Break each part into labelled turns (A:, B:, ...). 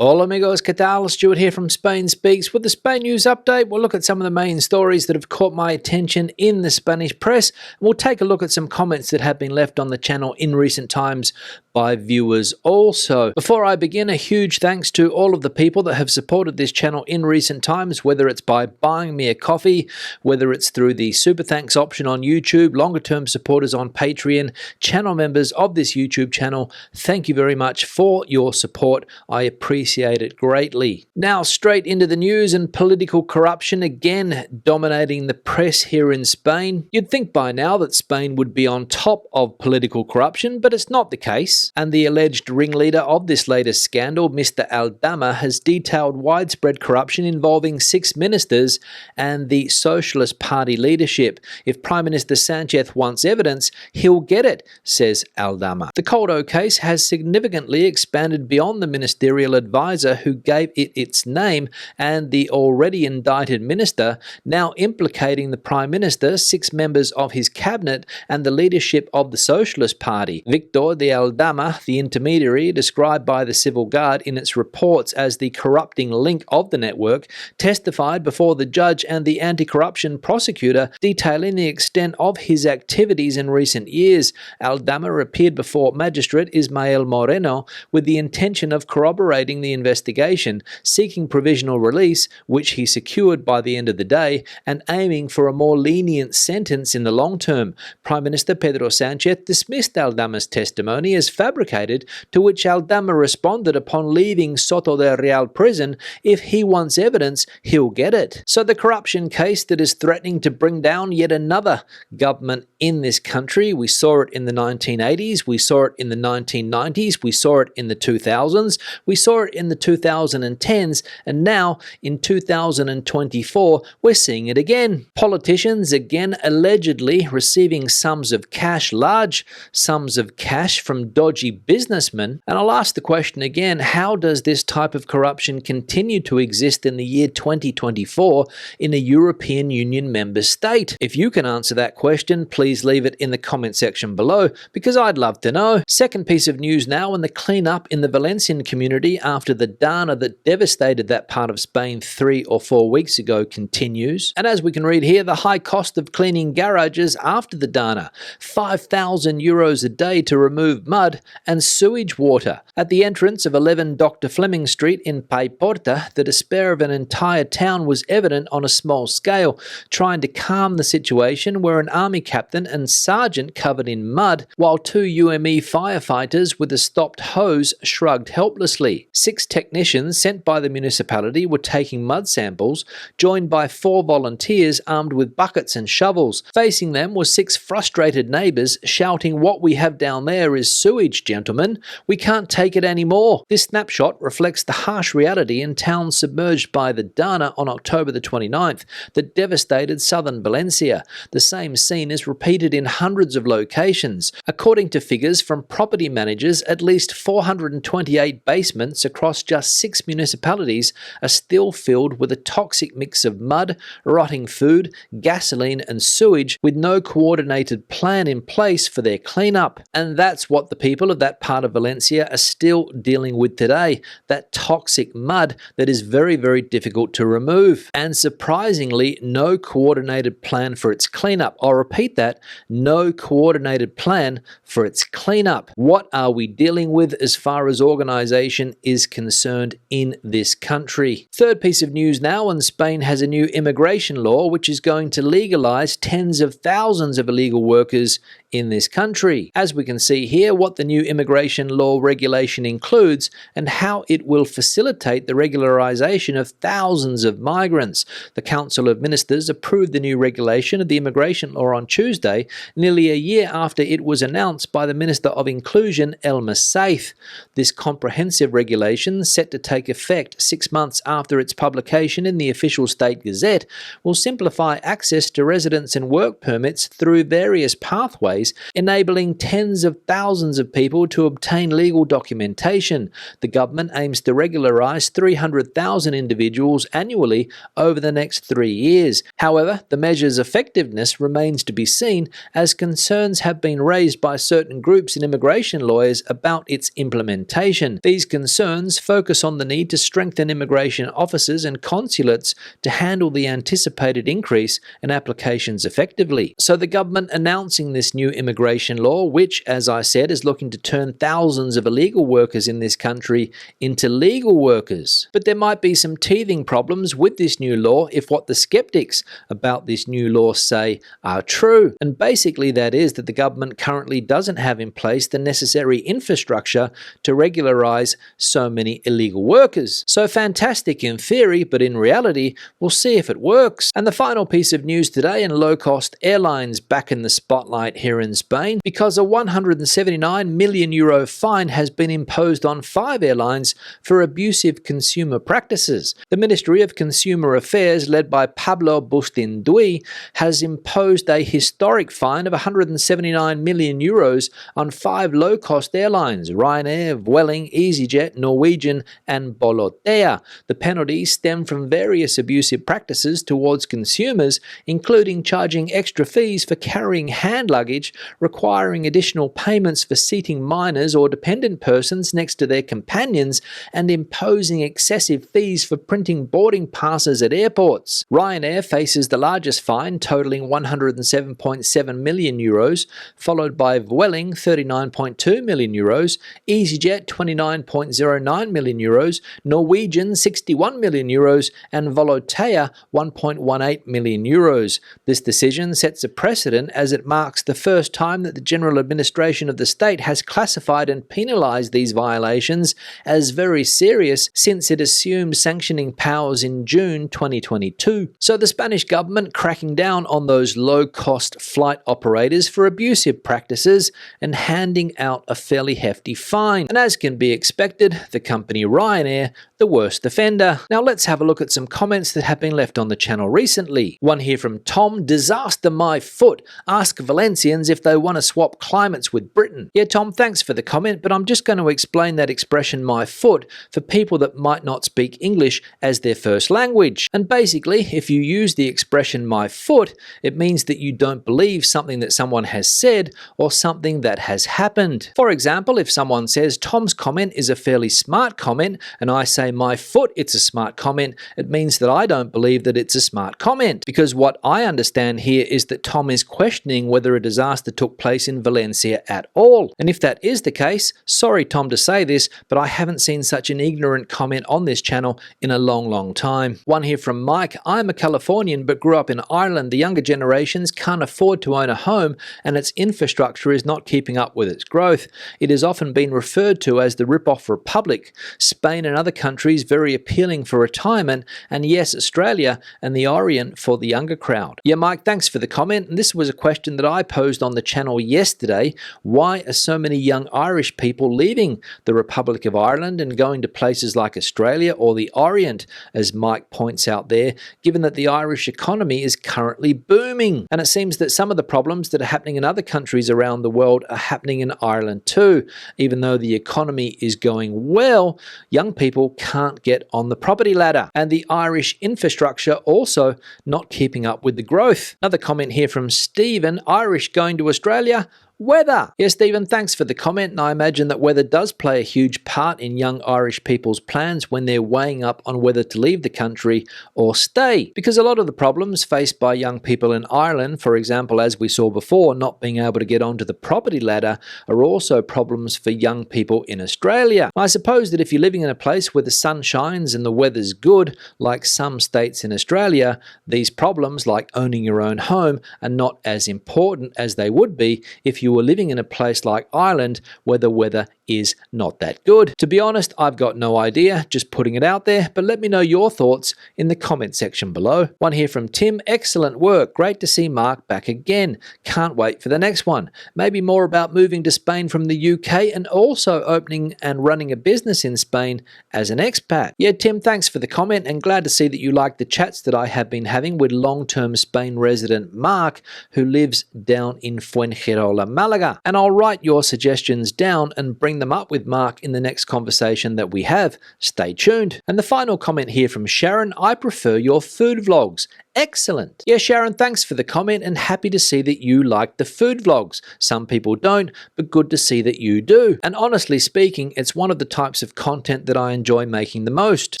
A: Hola amigos, ¿qué tal? Stuart here from Spain Speaks. With the Spain News Update, we'll look at some of the main stories that have caught my attention in the Spanish press. We'll take a look at some comments that have been left on the channel in recent times by viewers also. Before I begin, a huge thanks to all of the people that have supported this channel in recent times, whether it's by buying me a coffee, whether it's through the Super Thanks option on YouTube, longer term supporters on Patreon, channel members of this YouTube channel. Thank you very much for your support. I appreciate it greatly. Now straight into the news, and political corruption again dominating the press here in Spain. You'd think by now that Spain would be on top of political corruption, but it's not the case. And the alleged ringleader of this latest scandal, Mr. Aldama, has detailed widespread corruption involving 6 ministers and the Socialist Party leadership. If Prime Minister Sanchez wants evidence, he'll get it, says Aldama. The Coldo case has significantly expanded beyond the ministerial advisor who gave it its name and the already indicted minister, now implicating the Prime Minister, 6 members of his cabinet, and the leadership of the Socialist Party. Victor de Aldama, the intermediary described by the Civil Guard in its reports as the corrupting link of the network, testified before the judge and the anti-corruption prosecutor, detailing the extent of his activities in recent years. Aldama appeared before Magistrate Ismael Moreno with the intention of corroborating the investigation, seeking provisional release, which he secured by the end of the day, and aiming for a more lenient sentence in the long term. Prime Minister Pedro Sanchez dismissed Aldama's testimony as fabricated, to which Aldama responded upon leaving Soto del Real prison, if he wants evidence, he'll get it. So the corruption case that is threatening to bring down yet another government in this country. We saw it in the 1980s, we saw it in the 1990s, we saw it in the 2000s, we saw it in the 2010s, and now in 2024 we're seeing it again. Politicians again allegedly receiving sums of cash, large sums of cash from dodgy businessmen. And I'll ask the question again, how does this type of corruption continue to exist in the year 2024 in a European Union member state? If you can answer that question, please leave it in the comment section below, because I'd love to know. Second piece of news now, and the cleanup in the Valencian community after the Dana that devastated that part of Spain 3 or 4 weeks ago continues. And as we can read here, the high cost of cleaning garages after the Dana, 5,000 euros a day to remove mud and sewage water. At the entrance of 11 Dr. Fleming Street in Paiporta, the despair of an entire town was evident on a small scale, trying to calm the situation where an army captain and sergeant covered in mud, while 2 UME firefighters with a stopped hose shrugged helplessly. 6 technicians sent by the municipality were taking mud samples, joined by 4 volunteers armed with buckets and shovels. Facing them were 6 frustrated neighbours shouting, "What we have down there is sewage, gentlemen. We can't take it anymore." This snapshot reflects the harsh reality in towns submerged by the Dana on October the 29th that devastated southern Valencia. The same scene is repeated in hundreds of locations. According to figures from property managers, at least 428 basements across just 6 municipalities are still filled with a toxic mix of mud, rotting food, gasoline and sewage, with no coordinated plan in place for their cleanup. And that's what the people of that part of Valencia are still dealing with today, that toxic mud that is very, very difficult to remove. And surprisingly, no coordinated plan for its cleanup. I'll repeat that, no coordinated plan for its cleanup. What are we dealing with as far as organisation is concerned in this country? Third piece of news now, and Spain has a new immigration law which is going to legalise tens of thousands of illegal workers in this country. As we can see here, what the new immigration law regulation includes and how it will facilitate the regularisation of thousands of migrants. The Council of Ministers approved the new regulation of the immigration law on Tuesday, nearly a year after it was announced by the Minister of Inclusion, Elmer Saith. This comprehensive regulation, set to take effect 6 months after its publication in the official State Gazette, will simplify access to residence and work permits through various pathways, enabling tens of thousands of people to obtain legal documentation. The government aims to regularise 300,000 individuals annually over the next 3 years. However, the measure's effectiveness remains to be seen, as concerns have been raised by certain groups and immigration lawyers about its implementation. These concerns decisions focus on the need to strengthen immigration offices and consulates to handle the anticipated increase in applications effectively. So the government announcing this new immigration law, which, as I said, is looking to turn thousands of illegal workers in this country into legal workers. But there might be some teething problems with this new law if what the skeptics about this new law say are true. And basically that is that the government currently doesn't have in place the necessary infrastructure to regularize so many illegal workers. So fantastic in theory, but in reality, we'll see if it works. And the final piece of news today, and Lowcost Airlines back in the spotlight here in Spain, because a 179 million euro fine has been imposed on 5 airlines for abusive consumer practices. The Ministry of Consumer Affairs, led by Pablo Bustinduy, has imposed a historic fine of 179 million euros on 5 low-cost airlines: Ryanair, Vueling, EasyJet, Norwegian, and Volotea. The penalties stem from various abusive practices towards consumers, including charging extra fees for carrying hand luggage, requiring additional payments for seating minors or dependent persons next to their companions, and imposing excessive fees for printing boarding passes at airports. Ryanair faces the largest fine, totaling 107.7 million euros, followed by Vueling 39.2 million euros, EasyJet 29.09 million euros, Norwegian 61 million euros, and Volotea 1.18 million euros. This decision sets a precedent as it marks the first time that the General Administration of the state has classified and penalized these violations as very serious since it assumed sanctioning powers in June 2022. So the Spanish government cracking down on those low-cost flight operators for abusive practices and handing out a fairly hefty fine. And as can be expected, the company Ryanair, the worst offender. Now let's have a look at some comments that have been left on the channel recently. One here from Tom: "Disaster my foot. Ask Valencians if they want to swap climates with Britain." Yeah, Tom, thanks for the comment, but I'm just going to explain that expression "my foot" for people that might not speak English as their first language. And basically, if you use the expression "my foot," it means that you don't believe something that someone has said or something that has happened. For example, if someone says Tom's comment is a fairly smart comment and I say "my foot, it's a smart comment," it means that I don't believe that it's a smart comment, because what I understand here is that Tom is questioning whether a disaster took place in Valencia at all. And if that is the case, sorry Tom to say this, but I haven't seen such an ignorant comment on this channel in a long time. One here from Mike: "I'm a Californian but grew up in Ireland. The younger generations can't afford to own a home and its infrastructure is not keeping up with its growth. It has often been referred to as the rip-off republic. Spain and other countries very appealing for retirement, and yes, Australia and the Orient for the younger crowd." Yeah, Mike, thanks for the comment. And this was a question that I posed on the channel yesterday. Why are so many young Irish people leaving the Republic of Ireland and going to places like Australia or the Orient, as Mike points out there, given that the Irish economy is currently booming? And it seems that some of the problems that are happening in other countries around the world are happening in Ireland too. Even though the economy is going well, young people can't get on the property ladder, and the Irish infrastructure also not keeping up with the growth. Another comment here from Stephen: "Irish going to Australia? Weather." Yes, Stephen, thanks for the comment, and I imagine that weather does play a huge part in young Irish people's plans when they're weighing up on whether to leave the country or stay. Because a lot of the problems faced by young people in Ireland, for example, as we saw before, not being able to get onto the property ladder, are also problems for young people in Australia. I suppose that if you're living in a place where the sun shines and the weather's good, like some states in Australia, these problems, like owning your own home, are not as important as they would be if you were living in a place like Ireland where the weather is not that good. To be honest, I've got no idea, just putting it out there, but let me know your thoughts in the comment section below. One here from Tim: "Excellent work. Great to see Mark back again. Can't wait for the next one. Maybe more about moving to Spain from the UK and also opening and running a business in Spain as an expat." Yeah, Tim, thanks for the comment, and glad to see that you like the chats that I have been having with long-term Spain resident Mark, who lives down in Fuengirola, Malaga, and I'll write your suggestions down and bring them up with Mark in the next conversation that we have. Stay tuned. And the final comment here from Sharon: I prefer your food vlogs. Excellent. Yeah, Sharon, thanks for the comment and happy to see that you like the food vlogs. Some people don't, but good to see that you do. And honestly speaking, it's one of the types of content that I enjoy making the most.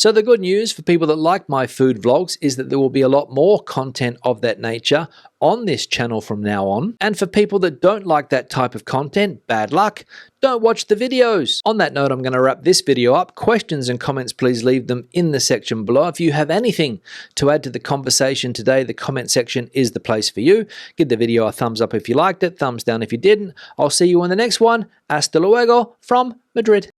A: So the good news for people that like my food vlogs is that there will be a lot more content of that nature on this channel from now on. And for people that don't like that type of content, bad luck. Don't watch the videos. On that note, I'm going to wrap this video up. Questions and comments, please leave them in the section below. If you have anything to add to the conversation today, the comment section is the place for you. Give the video a thumbs up if you liked it, thumbs down if you didn't. I'll see you in the next one. Hasta luego from Madrid.